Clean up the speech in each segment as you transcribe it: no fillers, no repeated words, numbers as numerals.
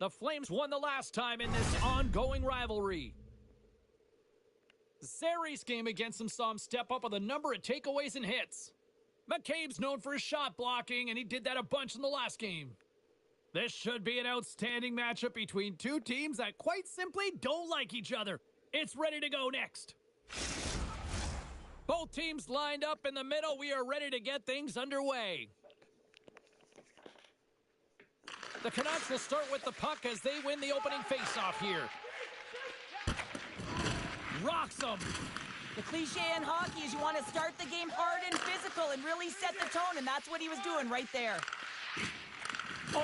The Flames won the last time in this ongoing rivalry. Zari's game against him saw him step up with a number of takeaways and hits. McCabe's known for his shot blocking, and he did that a bunch in the last game. This should be an outstanding matchup between two teams that quite simply don't like each other. It's ready to go next. Both teams lined up in the middle. We are ready to get things underway. The Canucks will start with the puck as they win the opening faceoff here. Rocks them. The cliche in hockey is you want to start the game hard and physical and really set the tone, and that's what he was doing right there. Oh,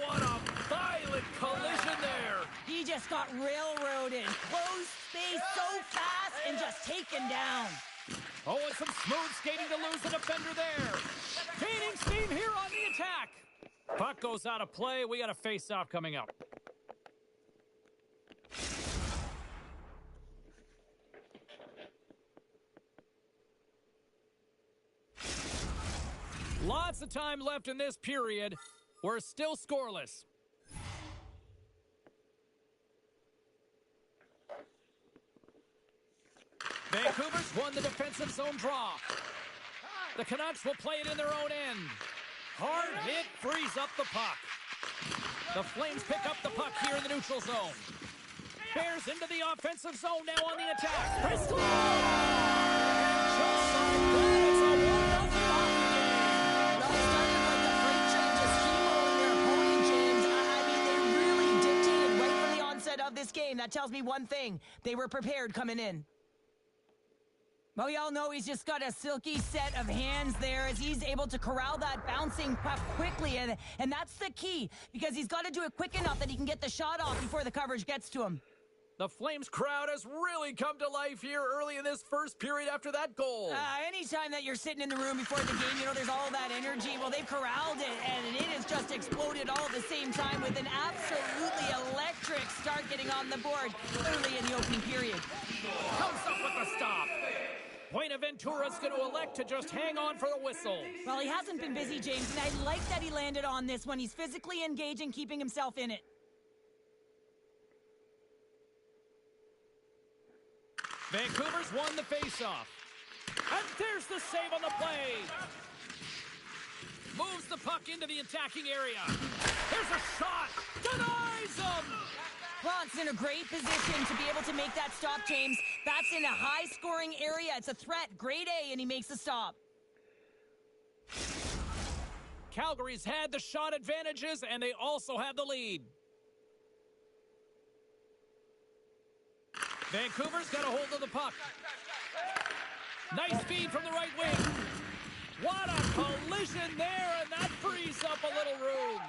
what a violent collision there. He just got railroaded. Closed space so fast and just taken down. Oh, and some smooth skating to lose the defender there. Gaining steam here on the attack. Puck goes out of play. We got a face-off coming up. Lots of time left in this period. We're still scoreless. Vancouver's won the defensive zone draw. The Canucks will play it in their own end. Hard hit frees up the puck. The Flames pick up the puck here in the neutral zone. Bears into the offensive zone now on the attack. Bristol! And just like that, it's a 1-0 hockey game. Well, it started like a freight train just steamrolling their opponent, James. I mean, they really dictated right from the onset of this game. That tells me one thing. They were prepared coming in. Well, we all know he's just got a silky set of hands there as he's able to corral that bouncing puck quickly, and that's the key, because he's got to do it quick enough that he can get the shot off before the coverage gets to him. The Flames crowd has really come to life here early in this first period after that goal. Anytime that you're sitting in the room before the game, you know, there's all that energy. Well, they've corralled it, and it has just exploded all at the same time with an absolutely electric start getting on the board early in the opening period. Comes up with the stop. Buenaventura's going to elect to just hang on for the whistle. Well, he hasn't been busy, James, and I like that he landed on this one. He's physically engaging, keeping himself in it. Vancouver's won the faceoff. And there's the save on the play. Moves the puck into the attacking area. There's a shot. Denies him. Brock's in a great position to be able to make that stop, James. That's in a high-scoring area. It's a threat. Grade A, and he makes the stop. Calgary's had the shot advantages, and they also have the lead. Vancouver's got a hold of the puck. Nice feed from the right wing. What a collision there, and that frees up a little room.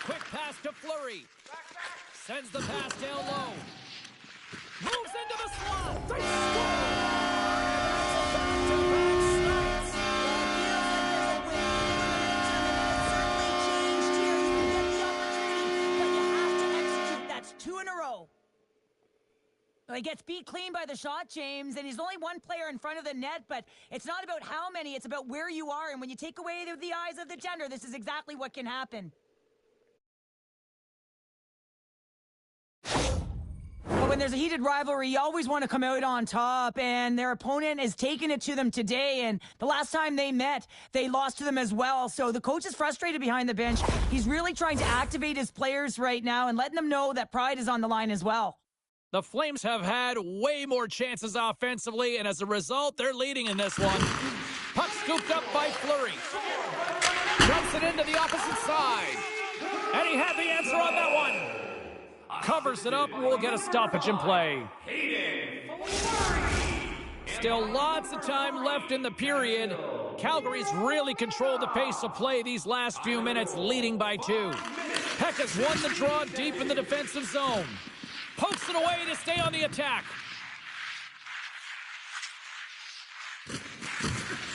Quick pass to Fleury. Sends the pass down low. Moves into the slot. They score! That's a back-to-back starts. Well, it feels like there's a win. Certainly changed here. You can get the opportunity, but you have to execute. That's 2 in a row. Well, he gets beat clean by the shot, James, and he's only one player in front of the net, but it's not about how many, it's about where you are, and when you take away the eyes of the defender, this is exactly what can happen. But when there's a heated rivalry, you always want to come out on top, and their opponent is taking it to them today, and the last time they met, they lost to them as well, so the coach is frustrated behind the bench. He's really trying to activate his players right now and letting them know that pride is on the line as well. The Flames have had way more chances offensively, and as a result, they're leading in this one. Puck scooped up by Fleury. Dumps it into the opposite side. And he had the answer on that one. Covers it up, and we'll get a stoppage in play. Still lots of time left in the period. Calgary's really controlled the pace of play these last few minutes, leading by 2. Peck has won the draw deep in the defensive zone. Pokes it away to stay on the attack.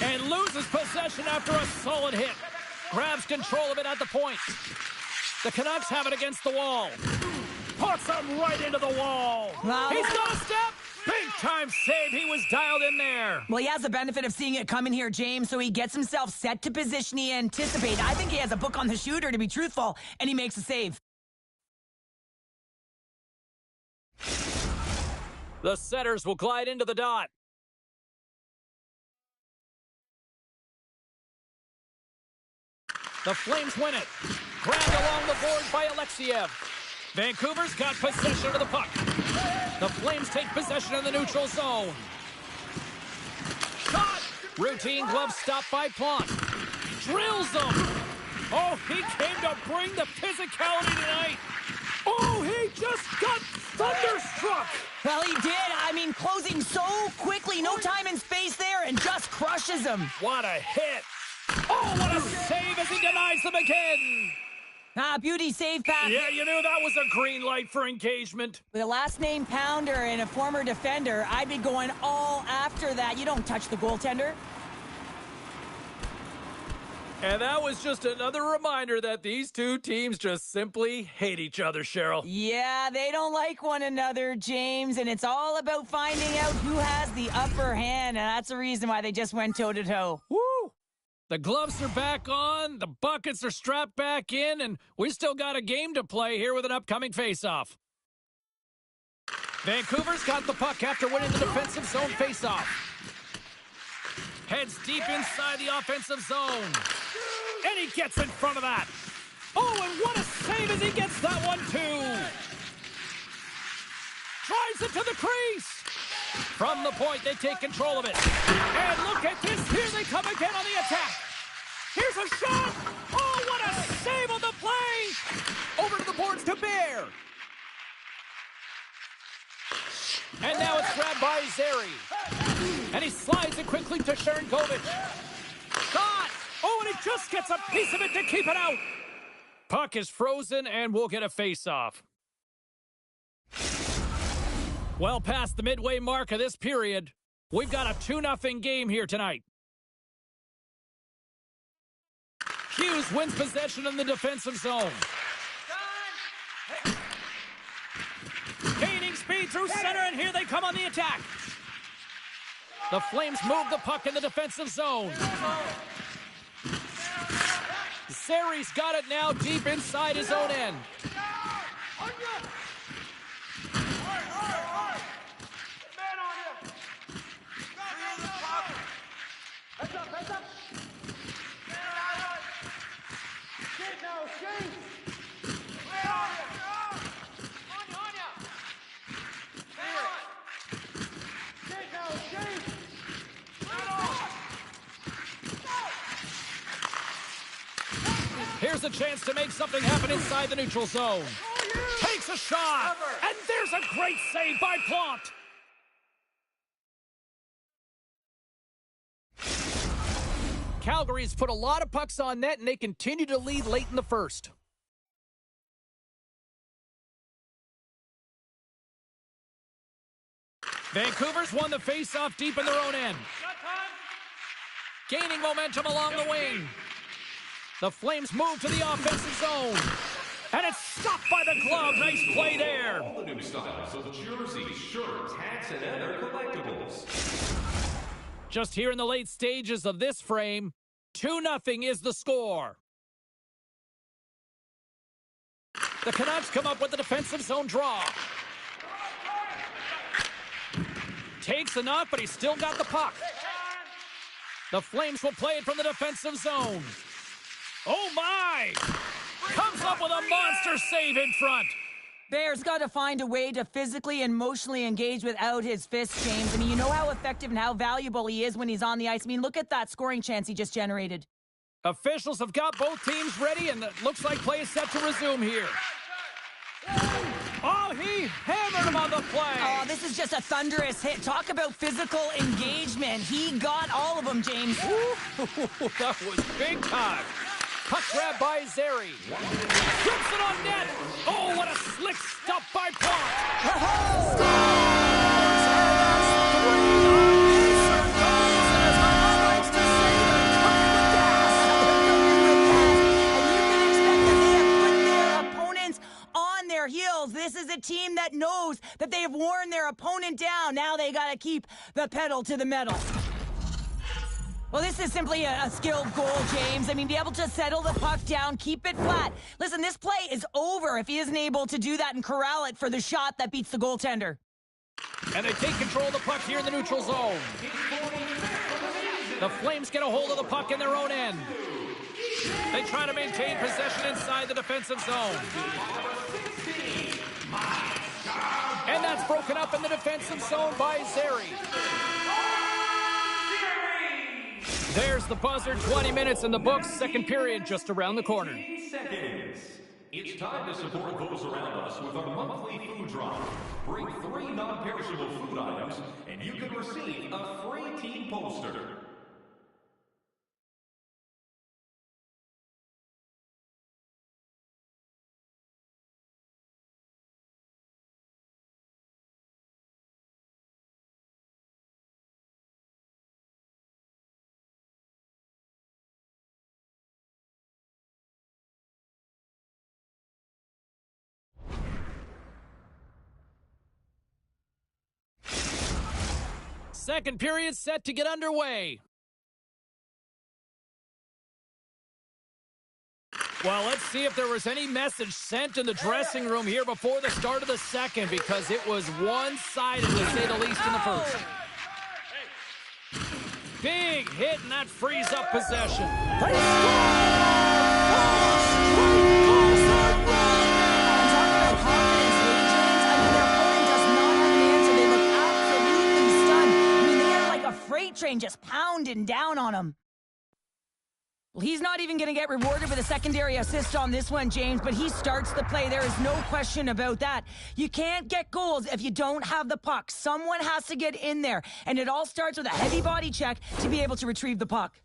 And loses possession after a solid hit. Grabs control of it at the point. The Canucks have it against the wall. Puts him right into the wall. Wow. He's gonna step. Big time save. He was dialed in there. Well, he has the benefit of seeing it coming here, James, so he gets himself set to position he anticipated. I think he has a book on the shooter, to be truthful, and he makes a save. The setters will glide into the dot. The Flames win it. Grabbed along the board by Alexiev. Vancouver's got possession of the puck. The Flames take possession in the neutral zone. Shot! Routine glove stop by Plante. Drills them. Oh, he came to bring the physicality tonight. Oh, he just got thunderstruck. Well, he did. I mean, closing so quickly, no time and space there, and just crushes him. What a hit. Oh, what a save as he denies them again. Beauty save, Pat. Yeah, you knew that was a green light for engagement. With a last name Pounder and a former defender, I'd be going all after that. You don't touch the goaltender. And that was just another reminder that these two teams just simply hate each other, Cheryl. Yeah, they don't like one another, James, and it's all about finding out who has the upper hand, and that's the reason why they just went toe-to-toe. Woo! The gloves are back on, the buckets are strapped back in, and we still got a game to play here with an upcoming face-off. Vancouver's got the puck after winning the defensive zone face-off. Heads deep inside the offensive zone. And he gets in front of that. Oh, and what a save as he gets that one, too. Drives it to the crease. From the point, they take control of it. And look at this. Here they come again on the attack. Here's a shot. Oh, what a save on the play. Over to the boards to Bear. And now it's grabbed by Zary. And he slides it quickly to Sharangovich. Shot. Oh, and he just gets a piece of it to keep it out. Puck is frozen, and we'll get a face-off. Well past the midway mark of this period, we've got a 2-0 game here tonight. Hughes wins possession in the defensive zone. Gaining speed through center, and here they come on the attack. The Flames move the puck in the defensive zone. Zary's got it now deep inside his own end. Here's a chance to make something happen inside the neutral zone. Takes a shot, and there's a great save by Plante. Calgary's put a lot of pucks on net, and they continue to lead late in the first. Vancouver's won the face-off deep in their own end. Gaining momentum along the wing. The Flames move to the offensive zone. And it's stopped by the glove. Nice play there. All the new styles of jerseys, shirts, hats, and other collectibles. Just here in the late stages of this frame, 2-0 is the score. The Canucks come up with the defensive zone draw. Takes enough, but he's still got the puck. The Flames will play it from the defensive zone. Oh, my! Comes up with a monster save in front. Bear's got to find a way to physically and emotionally engage without his fists, James. I mean, you know how effective and how valuable he is when he's on the ice. I mean, look at that scoring chance he just generated. Officials have got both teams ready, and it looks like play is set to resume here. Oh, he hammered him on the play. Oh, this is just a thunderous hit. Talk about physical engagement. He got all of them, James. That was big time. Puck grab by Zary. Flips it on net. Oh, what a slick stop by Plante. Heels. This is a team that knows that they have worn their opponent down. Now they got to keep the pedal to the metal. Well, this is simply a skilled goal, James. I mean, be able to settle the puck down, keep it flat. Listen, this play is over if he isn't able to do that and corral it for the shot that beats the goaltender. And they take control of the puck here in the neutral zone. The Flames get a hold of the puck in their own end. They try to maintain possession inside the defensive zone. And that's broken up in the defensive zone by Zary. There's the buzzer. 20 minutes in the books. Second period just around the corner. Seconds. It's time to support those around us with our monthly food drive. Bring 3 non-perishable food items, and you can receive a free team poster. Second period set to get underway. Well, let's see if there was any message sent in the dressing room here before the start of the second, because it was one-sided, to say the least, in the first. Big hit, and that frees up possession. Freight train just pounding down on him. Well, he's not even going to get rewarded with a secondary assist on this one, James, but he starts the play. There is no question about that. You can't get goals if you don't have the puck. Someone has to get in there, and it all starts with a heavy body check to be able to retrieve the puck.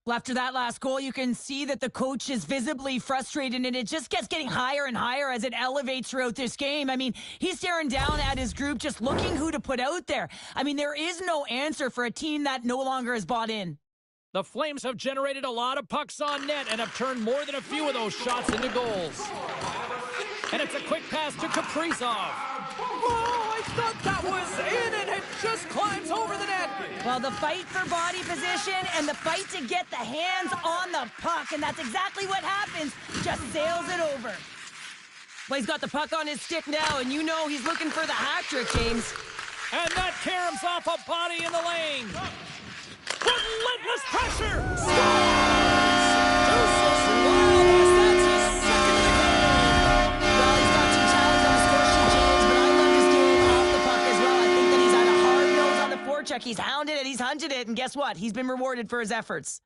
Well, after that last goal, you can see that the coach is visibly frustrated, and it just gets getting higher and higher as it elevates throughout this game. I mean, he's staring down at his group, just looking who to put out there. I mean, there is no answer for a team that no longer is bought in. The Flames have generated a lot of pucks on net and have turned more than a few of those shots into goals. And it's a quick pass to Kaprizov. Oh, I thought that was in, and it just climbs over the net. Well, the fight for body position and the fight to get the hands on the puck, and that's exactly what happens. Just sails it over. Well, he's got the puck on his stick now, and you know he's looking for the hat trick, James. And that caroms off a body in the lane. Relentless pressure. Scores! Deuces Wild, that's his second of the game. Well, he's got 2 tallies on the score sheet, James, but I love his game off the puck as well. I think that he's had a hard nose on the forecheck. He's hounded it, he's hunted it, and guess what? He's been rewarded for his efforts.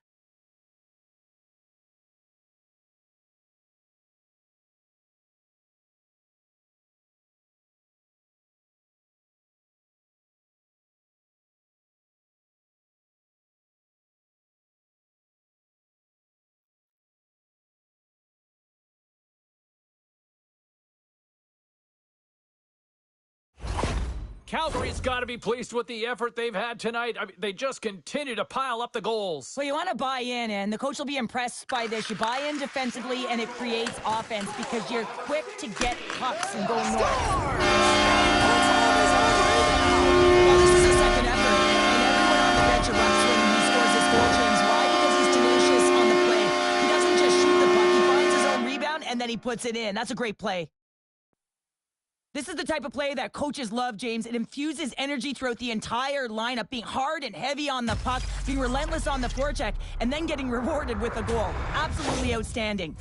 Calgary's got to be pleased with the effort they've had tonight. I mean, they just continue to pile up the goals. Well, you want to buy in, and the coach will be impressed by this. You buy in defensively, and it creates offense because you're quick to get pucks and go north. Well, this is a second effort, and everyone on the bench erupts when he scores his goal, James. Why? Because he's tenacious on the play. He doesn't just shoot the puck. He finds his own rebound, and then he puts it in. That's a great play. This is the type of play that coaches love, James. It infuses energy throughout the entire lineup, being hard and heavy on the puck, being relentless on the forecheck, and then getting rewarded with a goal. Absolutely outstanding.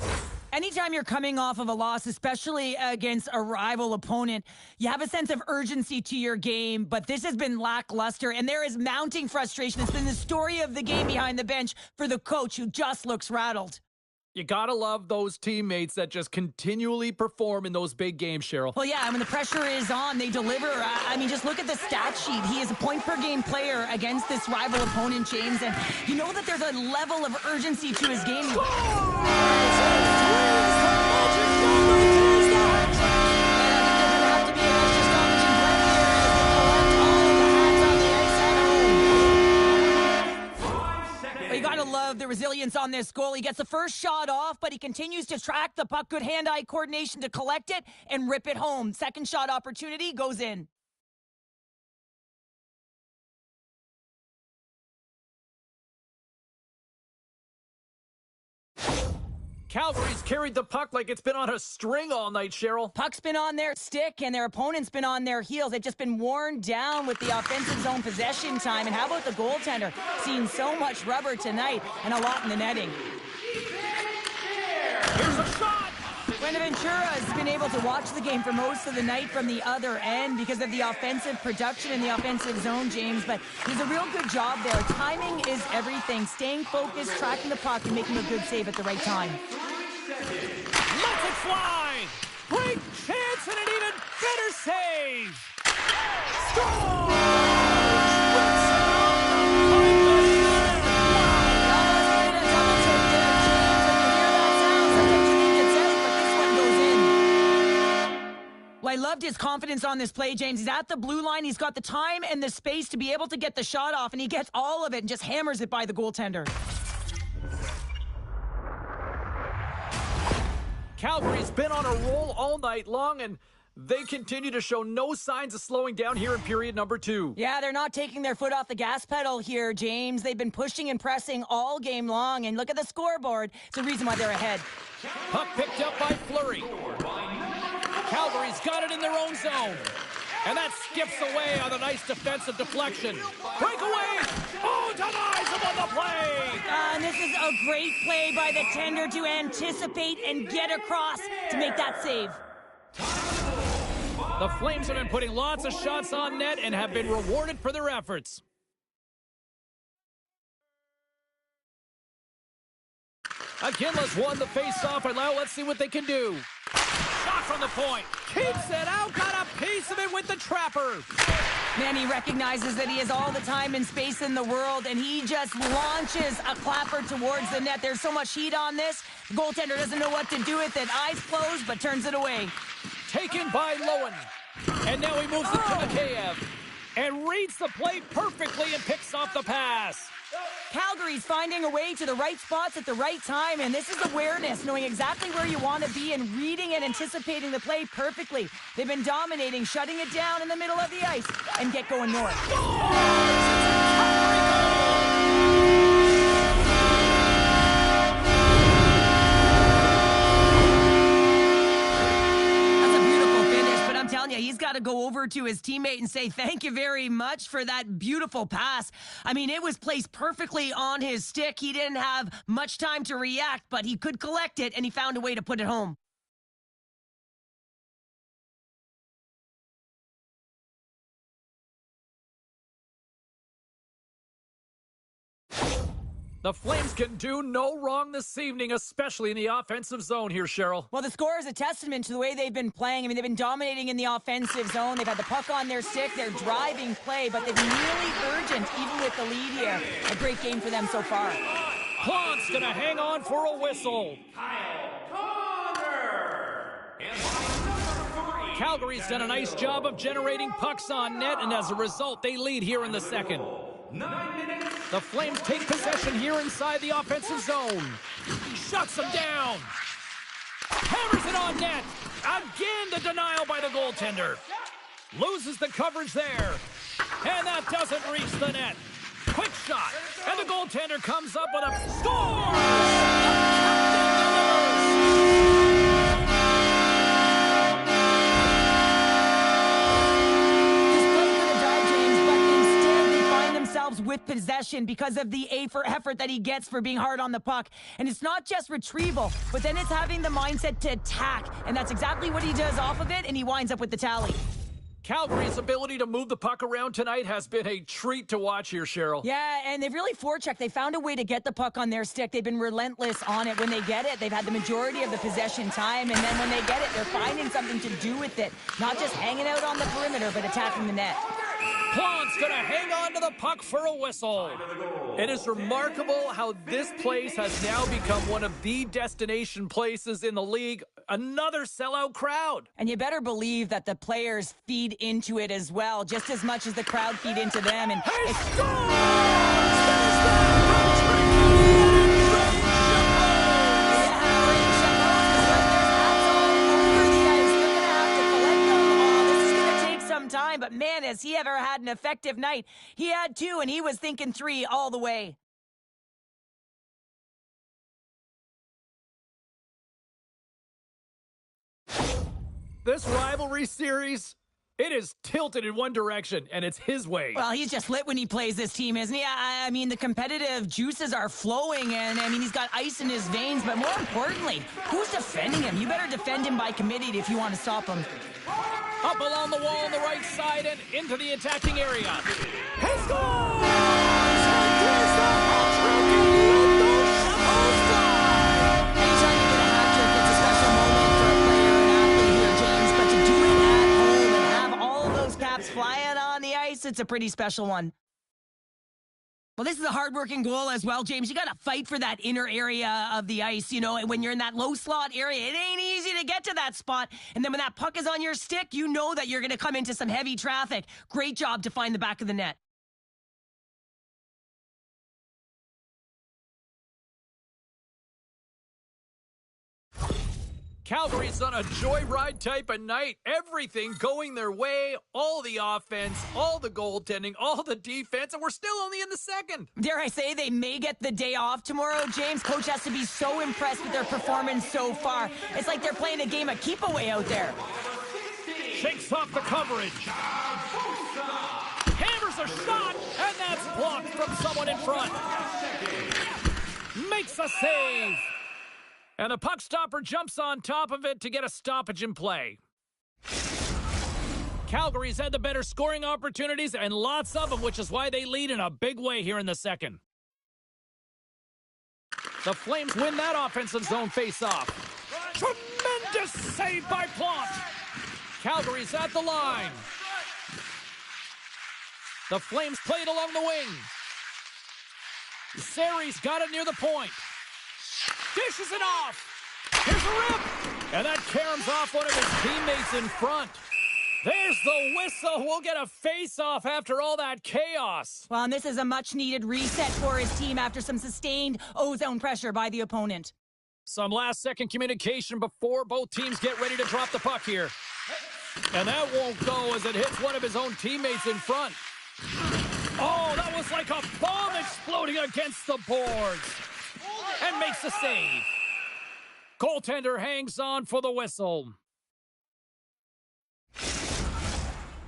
Anytime you're coming off of a loss, especially against a rival opponent, you have a sense of urgency to your game, but this has been lackluster, and there is mounting frustration. It's been the story of the game behind the bench for the coach, who just looks rattled. You gotta love those teammates that just continually perform in those big games, Cheryl. Well, yeah, when the pressure is on, they deliver. I mean, just look at the stat sheet. He is a point-per-game player against this rival opponent, James, and you know that there's a level of urgency to his game. You gotta love the resilience on this goal. He gets the first shot off, but he continues to track the puck. Good hand-eye coordination to collect it and rip it home. Second shot opportunity goes in. Calgary's carried the puck like it's been on a string all night, Cheryl. Puck's been on their stick, and their opponent's been on their heels. They've just been worn down with the offensive zone possession time. And how about the goaltender? Seen so much rubber tonight and a lot in the netting. Here's a shot! Buenaventura has been able to watch the game for most of the night from the other end because of the offensive production in the offensive zone, James. But he's a real good job there. Timing is everything. Staying focused, tracking the puck, and making a good save at the right time. Lets it fly! Great chance and an even better save! Score! Well, I loved his confidence on this play, James. He's at the blue line. He's got the time and the space to be able to get the shot off, and he gets all of it and just hammers it by the goaltender. Calgary's been on a roll all night long, and they continue to show no signs of slowing down here in period number 2. Yeah, they're not taking their foot off the gas pedal here, James. They've been pushing and pressing all game long, and look at the scoreboard. It's the reason why they're ahead. Puck picked up by Fleury. Calgary's got it in their own zone. And that skips away on a nice defensive deflection. Breakaway! Oh, denies him on the play! And this is a great play by the tender to anticipate and get across to make that save. The Flames have been putting lots of shots on net and have been rewarded for their efforts. Aginla's won the face-off, and now let's see what they can do. Shot from the point. Keeps it out. Got a piece of it with the trapper. Man, he recognizes that he has all the time and space in the world, and he just launches a clapper towards the net. There's so much heat on this. The goaltender doesn't know what to do with it. Eyes closed, but turns it away. Taken by Lowen. And now he moves it to Mikheyev. And reads the play perfectly and picks off the pass. Calgary's finding a way to the right spots at the right time, and this is awareness, knowing exactly where you want to be and reading and anticipating the play perfectly. They've been dominating, shutting it down in the middle of the ice, and get going north. He's got to go over to his teammate and say thank you very much for that beautiful pass. I mean, it was placed perfectly on his stick. He didn't have much time to react, but he could collect it, and he found a way to put it home. The Flames can do no wrong this evening, especially in the offensive zone here, Cheryl. Well, the score is a testament to the way they've been playing. I mean, they've been dominating in the offensive zone. They've had the puck on their stick. They're driving play, but they've been really urgent, even with the lead here. A great game for them so far. Plant's going to hang on for a whistle. Calgary's done a nice job of generating pucks on net, and as a result, they lead here in the second. 9 minutes. The Flames take possession here inside the offensive zone. Shuts them down. Hammers it on net. Again, the denial by the goaltender. Loses the coverage there. And that doesn't reach the net. Quick shot. And the goaltender comes up with a score! With possession because of the effort that he gets for being hard on the puck. And it's not just retrieval, but then it's having the mindset to attack. And that's exactly what he does off of it, and he winds up with the tally. Calgary's ability to move the puck around tonight has been a treat to watch here, Cheryl. Yeah, and they've really forechecked. They found a way to get the puck on their stick. They've been relentless on it. When they get it, they've had the majority of the possession time, and then when they get it, they're finding something to do with it. Not just hanging out on the perimeter, but attacking the net. Plant's going to hang on to the puck for a whistle. It is remarkable how this place has now become one of the destination places in the league. Another sellout crowd. And you better believe that the players feed into it as well, just as much as the crowd feed into them. And he time, but man, has he ever had an effective night. He had 2, and he was thinking 3 all the way. This rivalry series, it is tilted in one direction, and it's his way. Well, he's just lit when he plays this team, isn't he? I mean, the competitive juices are flowing, and I mean, he's got ice in his veins, but more importantly, who's defending him? You better defend him by committee if you want to stop him. Up along the wall on the right side and into the attacking area. He scores! Anytime you get a hat trick, it's a special moment for a player or an athlete here, James, but to do it at home and have all of those caps flying on the ice, it's a pretty special one. Well, this is a hard-working goal as well, James. You got to fight for that inner area of the ice, you know, and when you're in that low slot area, it ain't easy to get to that spot. And then when that puck is on your stick, you know that you're going to come into some heavy traffic. Great job to find the back of the net. Calgary's on a joyride type of night. Everything going their way, all the offense, all the goaltending, all the defense, and we're still only in the second. Dare I say they may get the day off tomorrow, James? Coach has to be so impressed with their performance so far. It's like they're playing a game of keep away out there. Shakes off the coverage. Hammers a shot, and that's blocked from someone in front. Makes a save. And the puck stopper jumps on top of it to get a stoppage in play. Calgary's had the better scoring opportunities, and lots of them, which is why they lead in a big way here in the second. The Flames win that offensive zone face-off. Tremendous save by Plante. Calgary's at the line. The Flames play it along the wing. Zari's got it near the point. Dishes it off. Here's a rip. And that caroms off one of his teammates in front. There's the whistle. We'll get a face-off after all that chaos. Well, and this is a much-needed reset for his team after some sustained ozone pressure by the opponent. Some last-second communication before both teams get ready to drop the puck here. And that won't go as it hits one of his own teammates in front. Oh, that was like a bomb exploding against the boards. And makes a save. Goaltender hangs on for the whistle.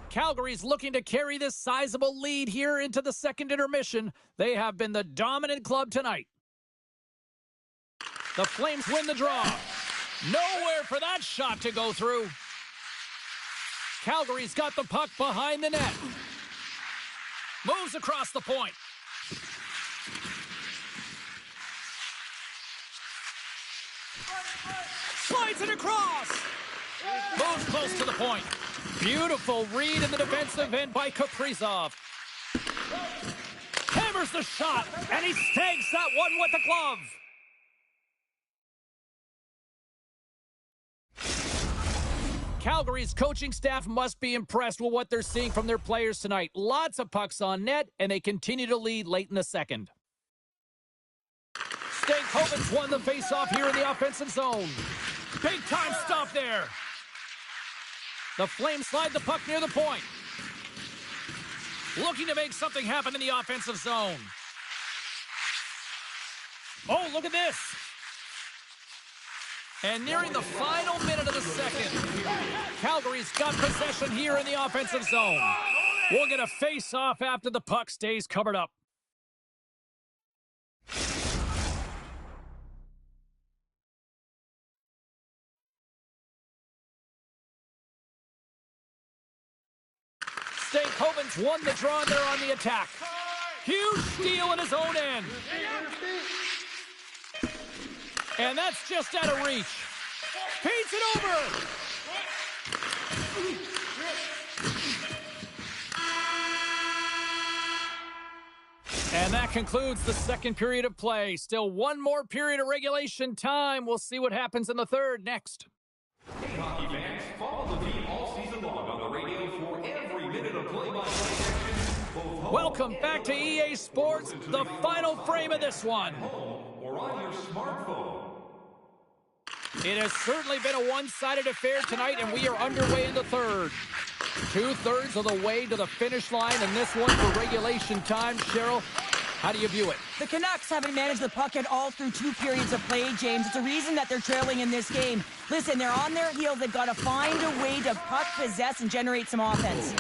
Calgary's looking to carry this sizable lead here into the second intermission. They have been the dominant club tonight. The Flames win the draw. Nowhere for that shot to go through. Calgary's got the puck behind the net. Moves across the point. Slides it across. Moves close to the point. Beautiful read in the defensive end by Kaprizov. Hammers the shot, and he snags that one with the glove. Calgary's coaching staff must be impressed with what they're seeing from their players tonight. Lots of pucks on net, and they continue to lead late in the second. Stankoven's won the faceoff here in the offensive zone. Big time stop there. The Flames slide the puck near the point. Looking to make something happen in the offensive zone. Oh, look at this. And nearing the final minute of the second, Calgary's got possession here in the offensive zone. We'll get a face-off after the puck stays covered up. Stankoven's won the draw, and they're on the attack. Huge steal in his own end. And that's just out of reach. Feeds it over. And that concludes the second period of play. Still one more period of regulation time. We'll see what happens in the third next. Hey, hockey fans, follow the team all season long on the radio for every minute of play-by-play action. Welcome back to EA Sports, the final frame of this one. Or on your smartphone. It has certainly been a one-sided affair tonight, and we are underway in the third. 2/3 of the way to the finish line, and this one for regulation time. Cheryl, How do you view it? The Canucks haven't managed the puck at all through 2 periods of play, James. It's a reason that they're trailing in this game. Listen, they're on their heels. They've got to find a way to puck possess and generate some offense.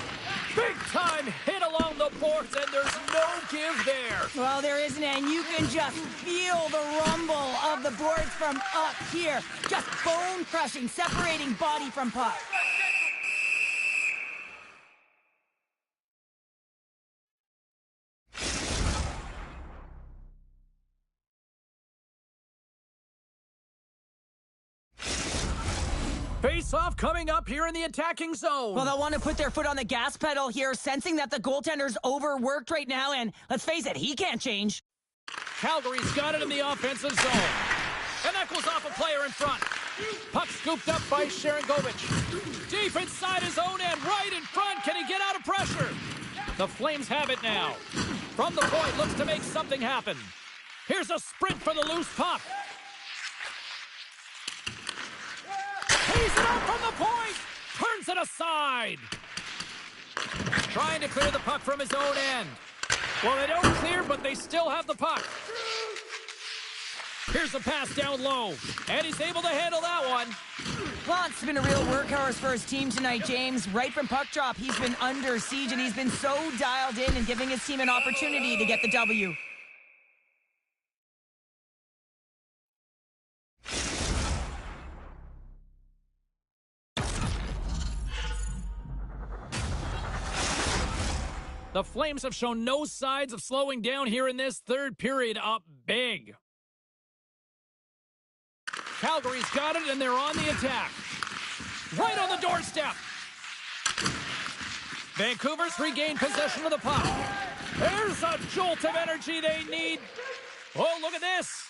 Big time hit along the boards, and there's no give there. Well, there isn't, and you can just feel the rumble of the boards from up here. Just bone-crushing, separating body from puck. Face-off coming up here in the attacking zone. Well, they'll want to put their foot on the gas pedal here, sensing that the goaltender's overworked right now, and let's face it, he can't change. Calgary's got it in the offensive zone. And that goes off a player in front. Puck scooped up by Sharangovich. Deep inside his own end, right in front. Can he get out of pressure? The Flames have it now. From the point, looks to make something happen. Here's a sprint for the loose puck. He's it up from the point. Turns it aside. Trying to clear the puck from his own end. Well, they don't clear, but they still have the puck. Here's the pass down low. And he's able to handle that one. Plant's been a real workhorse for his team tonight, James. Right from puck drop, he's been under siege, and he's been so dialed in and giving his team an opportunity to get the W. The Flames have shown no signs of slowing down here in this third period, up big. Calgary's got it, and they're on the attack. Right on the doorstep. Vancouver's regained possession of the puck. There's a jolt of energy they need. Oh, look at this.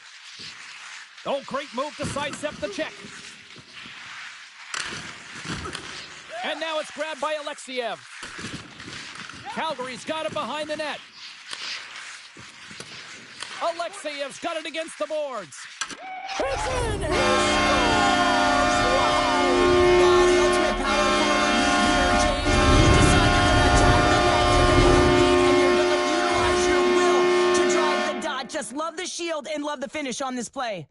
Oh, great move to sidestep the check. And now it's grabbed by Alexiev. Calgary's got it behind the net. Alexiev's got it against the boards. It's in! He scores! Wow, the ultimate power forward move here, James. When you decide you're going to attack the net, you're going to lead, and you're going to utilize your will to drive the dot. Just love the shield and love the finish on this play.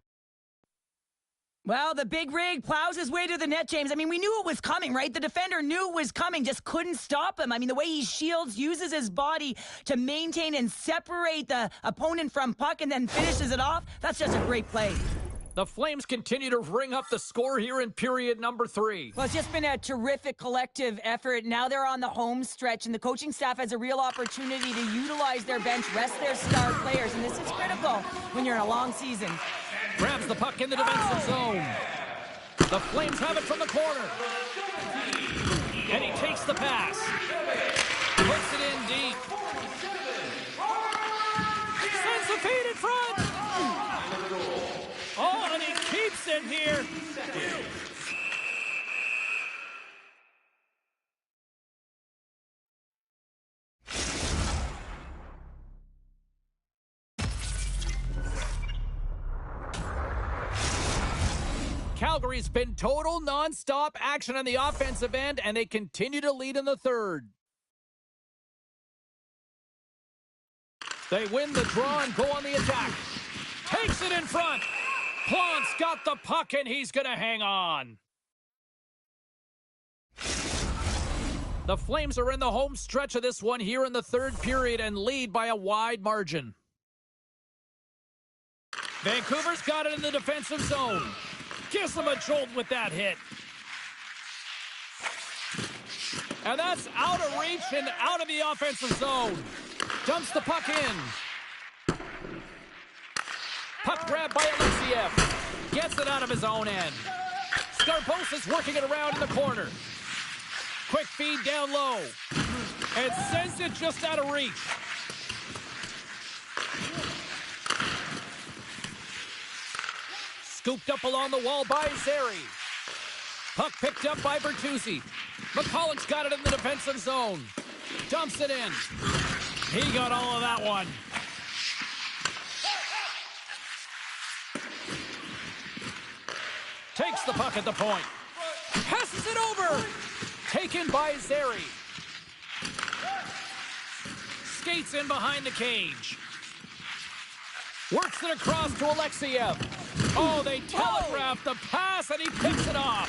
Well, the big rig plows his way to the net, James. I mean, we knew it was coming, right? The defender knew it was coming, just couldn't stop him. I mean, the way he shields, uses his body to maintain and separate the opponent from puck and then finishes it off, that's just a great play. The Flames continue to ring up the score here in period number 3. Well, it's just been a terrific collective effort. Now they're on the home stretch, and the coaching staff has a real opportunity to utilize their bench, rest their star players, and this is critical when you're in a long season. Grabs the puck in the defensive zone. The Flames have it from the corner. And he takes the pass. Puts it in deep. Sends the feed in front. Oh, and he keeps it here. Calgary's been total non-stop action on the offensive end, and they continue to lead in the third. They win the draw and go on the attack. Takes it in front. Plant's got the puck, and he's going to hang on. The Flames are in the home stretch of this one here in the third period and lead by a wide margin. Vancouver's got it in the defensive zone. Gives them a jolt with that hit. And that's out of reach and out of the offensive zone. Dumps the puck in. Puck grabbed by Alexiev. Gets it out of his own end. Scarbosa's working it around in the corner. Quick feed down low. And sends it just out of reach. Scooped up along the wall by Zeri. Puck picked up by Bertuzzi. McCulloch's got it in the defensive zone. Dumps it in. He got all of that one. Takes the puck at the point. Passes it over. Taken by Zeri. Skates in behind the cage. Works it across to Alexiev. Oh, they telegraph the pass, and he picks it off.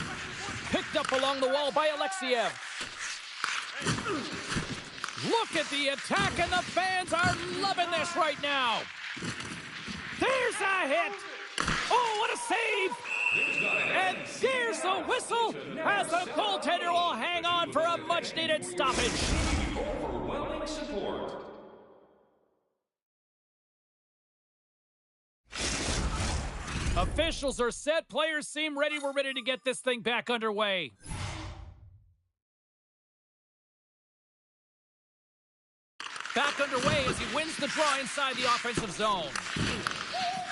Picked up along the wall by Alexiev. Look at the attack, and the fans are loving this right now. There's a hit. Oh, what a save. And there's the whistle as the goaltender will hang on for a much-needed stoppage. Overwhelming support. Officials are set. Players seem ready. We're ready to get this thing back underway. Back underway as he wins the draw inside the offensive zone.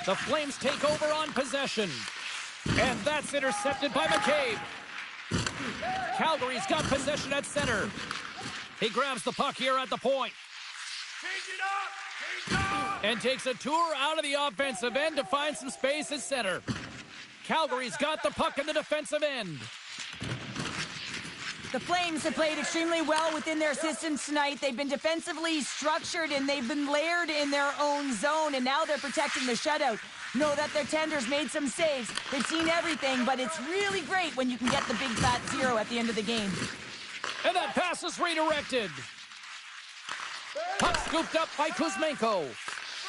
The Flames take over on possession. And that's intercepted by McCabe. Calgary's got possession at center. He grabs the puck here at the point. And takes a tour out of the offensive end to find some space at center. Calgary's got the puck in the defensive end. The Flames have played extremely well within their systems tonight. They've been defensively structured, and they've been layered in their own zone, and now they're protecting the shutout. Know that their tenders made some saves. They've seen everything, but it's really great when you can get the big fat zero at the end of the game. And that pass is redirected. Puck scooped up by Kuzmenko.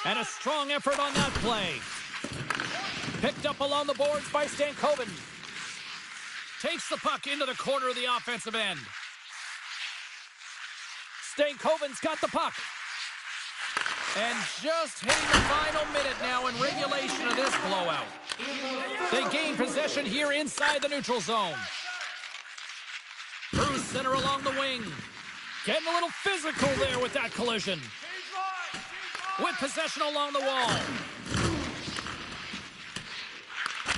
And a strong effort on that play. Picked up along the boards by Stankoven. Takes the puck into the corner of the offensive end. Stankoven's got the puck. And just hitting the final minute now in regulation of this blowout. They gain possession here inside the neutral zone. Through center along the wing. Getting a little physical there with that collision. With possession along the wall.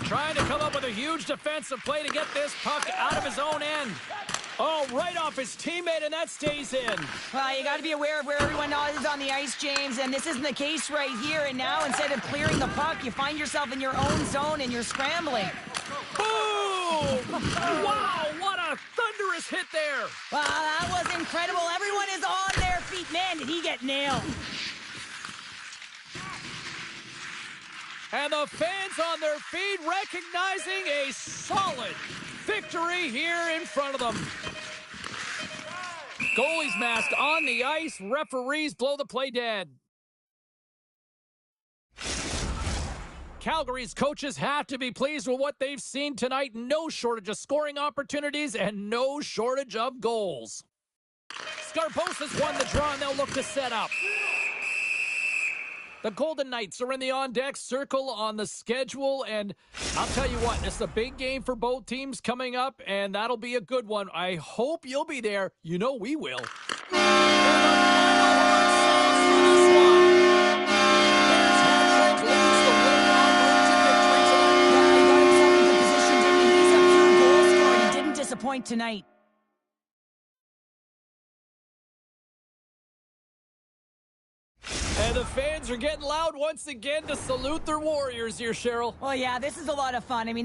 Trying to come up with a huge defensive play to get this puck out of his own end. Oh, right off his teammate, and that stays in. Well, you got to be aware of where everyone is on the ice, James, and this isn't the case right here. And now, instead of clearing the puck, you find yourself in your own zone, and you're scrambling. Boom! Wow, what a thunderous hit there. Wow, that was incredible. Everyone is on their feet. Man, did he get nailed. And the fans on their feet recognizing a solid victory here in front of them. Goalie's mask on the ice. Referees blow the play dead. Calgary's coaches have to be pleased with what they've seen tonight. No shortage of scoring opportunities and no shortage of goals. Scarbosa's won the draw, and they'll look to set up. The Golden Knights are in the on-deck circle on the schedule, and I'll tell you what, it's a big game for both teams coming up, and that'll be a good one. I hope you'll be there. You know we will. Disappoint tonight. And the fans are getting loud once again to salute their Warriors here, Cheryl. Well, yeah, this is a lot of fun. I mean,